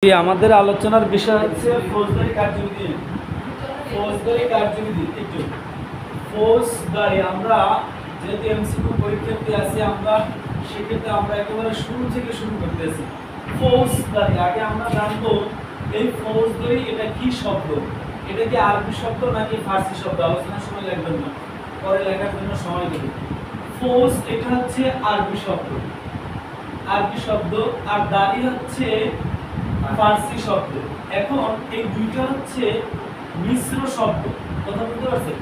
আমাদের আলোচনার বিষয় হচ্ছে ফৌজদারি কার্যবিধি। ফৌজদারি কার্যবিধি একটু ফৌজদারি আমরা যেহেতু এমসিকিউ পরীক্ষার্থী আছি আমরা সেক্ষেত্রে আমরা একেবারে শুরু থেকে শুরু করতেছি। ফৌজদারি আগে আমরা জানবো এই ফৌজদারি এটা কি শব্দ, এটা কি আরবি শব্দ নাকি ফার্সি শব্দ, আলোচনার সময় লাগবে না, পরে লেখার জন্য সময় দেবে। ফৌজ এটা হচ্ছে আরবি শব্দ, আরবি শব্দ, আর দাড়ি হচ্ছে ফার্সি শব্দ। এখন এই দুইটা হচ্ছে মিশ্র শব্দ, কথা বুঝতে পারছেন?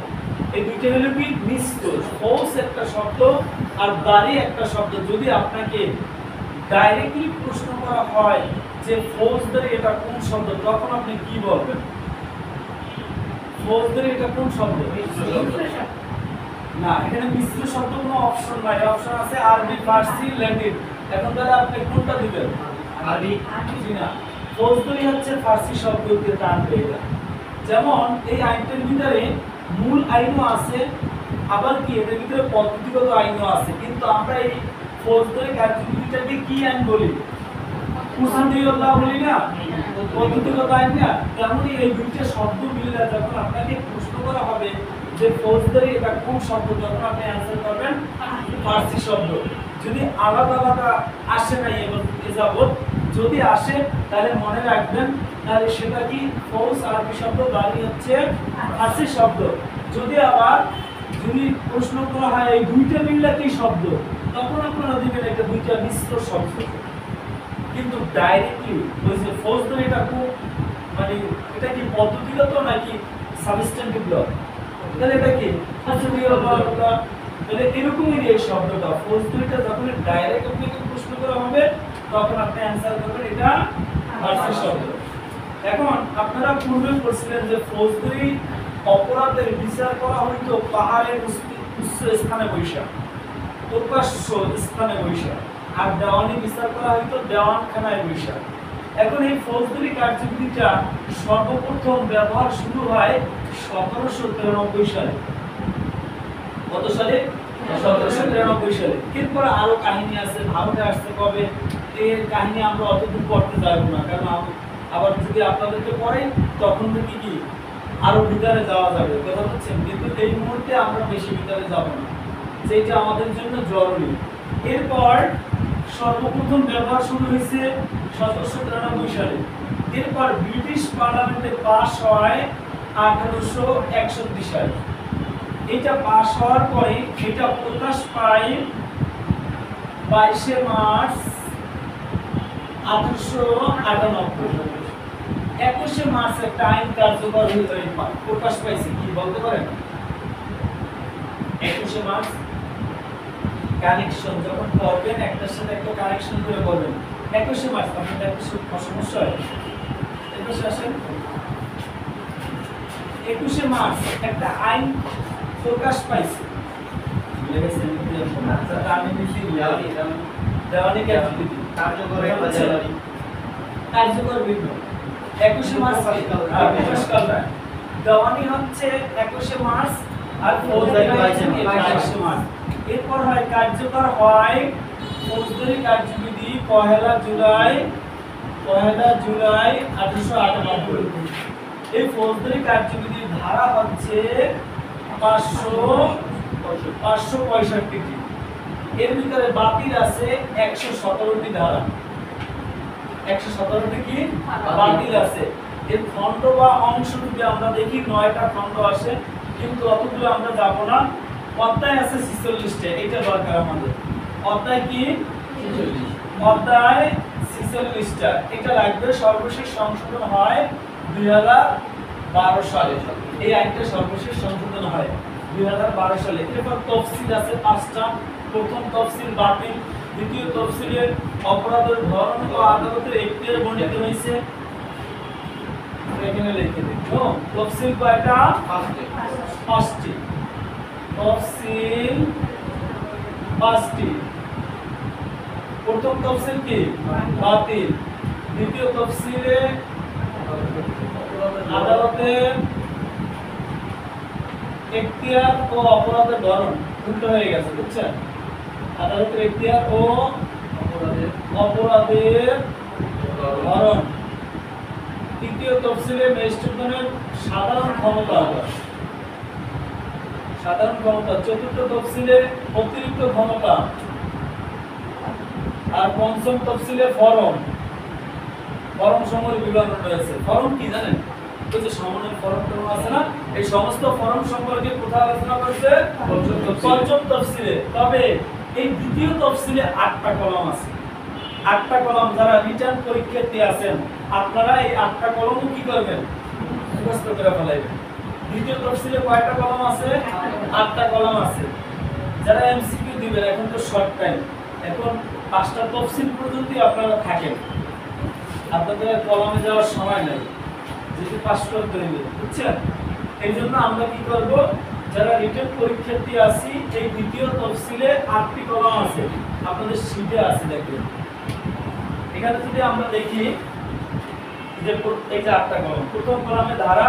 এই দুইটা হলো কি মিশ্র, ফৌজ একটা শব্দ আর দাড়ি একটা শব্দ। যদি আপনাকে ডাইরেক্টলি প্রশ্ন করা হয় যে ফৌজদারি এটা কোন শব্দ, তখন আপনি কি বলবেন? ফৌজদারি এটা কোন শব্দ? না, এখানে মিশ্র শব্দ কোনো অপশন নাই, অপশন আছে আরবি, ফার্সি, ল্যাটিন। এখন তাহলে আপনি কোনটা দিবেন? আরবি। না, ফৌজদারি হচ্ছে ফার্সি শব্দ দিয়ে টান পেয়ে যায়। যেমন এই আইনটার ভিতরে মূল আইনও আছে, আবার কি এর ভিতরে পদ্ধতিগত আইনও আছে, কিন্তু আমরা এই ফৌজদারি কার্যবিধিটাকে কি আইন বলি? কুসাদিউল্লাহ বলি না, পদ্ধতিগত আইন না। তেমনই এই দুইটা শব্দ মিলে যখন আপনাকে প্রশ্ন করা হবে যে ফৌজদারি এটা কোন শব্দ, যখন আপনি অ্যানসার করবেন ফার্সি শব্দ। যদি আলাদা আলাদা আসে না এযাবৎ, যদি আসে তাহলে মনে রাখবেন তাহলে সেটা কি ফৌজ আরবি শব্দ, দাড়ি হচ্ছে ফার্সি শব্দ। যদি আবার যদি প্রশ্ন করা হয় এই দুইটা মিললে কি শব্দ, তখন আপনারা দিবেন এটা দুইটা মিশ্র শব্দ। কিন্তু ডাইরেক্টলি ওই যে ফৌজদারি এটা খুব মানে এটা কি পদ্ধতিগত নাকি সাবস্ট্যান্টিভ ল, তাহলে এটা কি তাহলে এরকমই এই শব্দটা ফৌজদারিটা যখন ডাইরেক্ট আপনাকে প্রশ্ন করা হবে তখন আপনি অ্যানসার করবেন এটা ফার্সি শব্দ। এখন আপনারা পূর্বে বলছিলেন যে ফৌজদারি অপরাধের বিচার করা হইতো পাহাড়ের উচ্চ স্থানে বৈশা, প্রকাশ্য স্থানে বৈশা, আর দেওয়ানি বিচার করা হইতো দেওয়ানখানায় বৈশা। এখন এই ফৌজদারি কার্যবিধিটা সর্বপ্রথম ব্যবহার শুরু হয় 1793 সালে। কত সালে? 1793 সালে। এরপর আরো কাহিনী আছে, ভারতে আসতে কবে এর কাহিনী আমরা অতদূর পড়তে যাবো না, কারণ আবার যদি আপনাদেরকে পড়ে তখন থেকে কি আরো ভিতরে যাওয়া যাবে, কথা বলছেন। কিন্তু এই মুহূর্তে আমরা বেশি ভিতরে যাব না, যেটা আমাদের জন্য জরুরি। এরপর সর্বপ্রথম ব্যবহার শুরু হয়েছে 1793 সালে। এরপর ব্রিটিশ পার্লামেন্টে পাস হয় 1861 সালে। এটা পাস হওয়ার পরে এটা প্রকাশ পায় 22 মার্চ 1898। 21 মার্চ একটা আইন কার্যকর হয়ে প্রকাশ পাইছে, কি বলতে পারেন? 21 মার্চ কানেকশন যখন করবেন একটার সাথে একটা কানেকশন করে করবেন। 21 মার্চ আপনাদের একটা সমস্যা হয়, 21 মার্চ একটা আইন প্রকাশ পাইছে, কার্যকর বিধি 21 মার্চ দেওয়ানি হচ্ছে 21 মার্চ আর ফৌজদারি 21 মার্চ। এরপর হয় কার্যকর হয় ফৌজদারি কার্যবিধি 1 জুলাই 1898। এই ফৌজদারি কার্যবিধির ধারা হচ্ছে 565টি। এর ভিতরে বাতিল আছে 117টি ধারা, 117টি কি বাতিল আছে। এর খণ্ড বা অংশ যদি আমরা দেখি 9টা খণ্ড আসে, কিন্তু অতগুলো আমরা যাব না। অধ্যায় আছে 46টা, এটা দরকার আমাদের। অধ্যায় কি? 46। অধ্যায় 46টা, এটা লাগবে। সর্বশেষ সংশোধন হয় 2012 সালে। এই আইনটা সর্বশেষ সংশোধন হয় 2012 সালে। এরপর তফসিল আছে 5টা। প্রথম তফসিল বাতিল, দ্বিতীয় তফসিলের অপরাধের ধরন ও আদালতের এখতিয়ার বর্ণিত হয়েছে। এখানে লিখে দিন তফসিল কয়টা? 5টি। তফসিল 5টি। প্রথম তফসিল কি? বাতিল। দ্বিতীয় তফসিলে আদালতের এখতিয়ার ও অপরাধের ধরন উল্টো হয়ে গেছে, বুঝছেন? আদালতের এখতিয়ার ও অপরাধের ধরন তৃতীয় তফসিলে ম্যাজিস্ট্রেটগণের সাধারণ ক্ষমতা, সাধারণ ক্ষমতা। চতুর্থ তফসিলে অতিরিক্ত ক্ষমতা। আর পঞ্চম তফসিলে ফরম, ফরম সমূহের বিবরণ রয়েছে। ফরম কি জানেন? এই যে সামান্য ফরম টরম আছে না, এই সমস্ত ফরম সম্পর্কে কোথায় আলোচনা করেছে? পঞ্চম তফসিলে। তবে এই দ্বিতীয় তফসিলে 8টা কলাম আছে। 8টা কলাম যারা রিটার্ন পরীক্ষার্থী আছেন আপনারা এই 8টা কলামও কি করবেন? মুখস্থ করে ফেলাইবেন। দ্বিতীয় তফসিলে কয়টা কলাম আছে? 8টা কলাম আছে। যারা এমসিকিউ দিবেন, এখন তো শর্ট টাইম, এখন 5টা তফসিল পর্যন্ত আপনারা থাকেন, আপনাদের কলামে যাওয়ার সময় নাই, যেটি পাস করতে হইবে, বুঝছেন? এই জন্য আমরা কি করব, যারা রিটেন পরীক্ষার্থী আছি এই দ্বিতীয় তফসিলে 8টি কলাম আছে, আপনাদের শীটে আছে। দেখবেন এখানে যদি আমরা দেখি যে এই যে 8টা কলাম, প্রথম কলামে ধারা,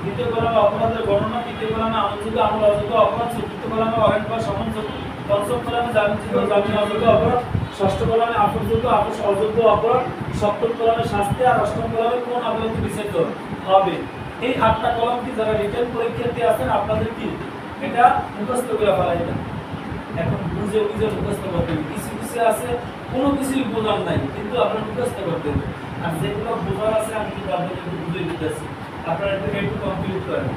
দ্বিতীয় কলামে অপরাধের গণনা, তৃতীয় কলামে আমলযোগ্য আমল অযোগ্য অপরাধ, চতুর্থ কলামে অরেন্ট বা সমনযোগ্য, পঞ্চম কলামে জামিনযোগ্য জামিন অযোগ্য অপরাধ, ষষ্ঠ কলামে আপোষযোগ্য আপোষ অযোগ্য অপরাধ, সপ্তম কলামে শাস্তি, আর অষ্টম কলামে কোন আদালতে বিচারিত হবে। এই 8টা কলাম কি যারা রিটেন পরীক্ষার্থী আছেন আপনাদের কি এটা মুখস্থ করে ফেলাইবেন। এখন বুঝে বুঝে মুখস্থ করতে হবে। কিছু কিছু আছে কোনো কিছুই বোঝার নাই, কিন্তু আপনার মুখস্থ করতে হবে। আর যেগুলো বোঝার আছে আমি কিন্তু আপনাদের বুঝিয়ে দিতেছি, আপনারা একটু কমপ্লিট করেন।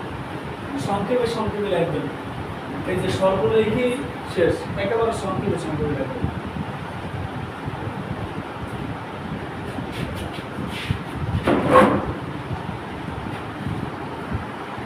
সংক্ষেপে সংক্ষেপে লিখবেন, এই যে সর্বলেখই শেষ, একেবারে সংক্ষেপে সংক্ষেপে লিখবেন।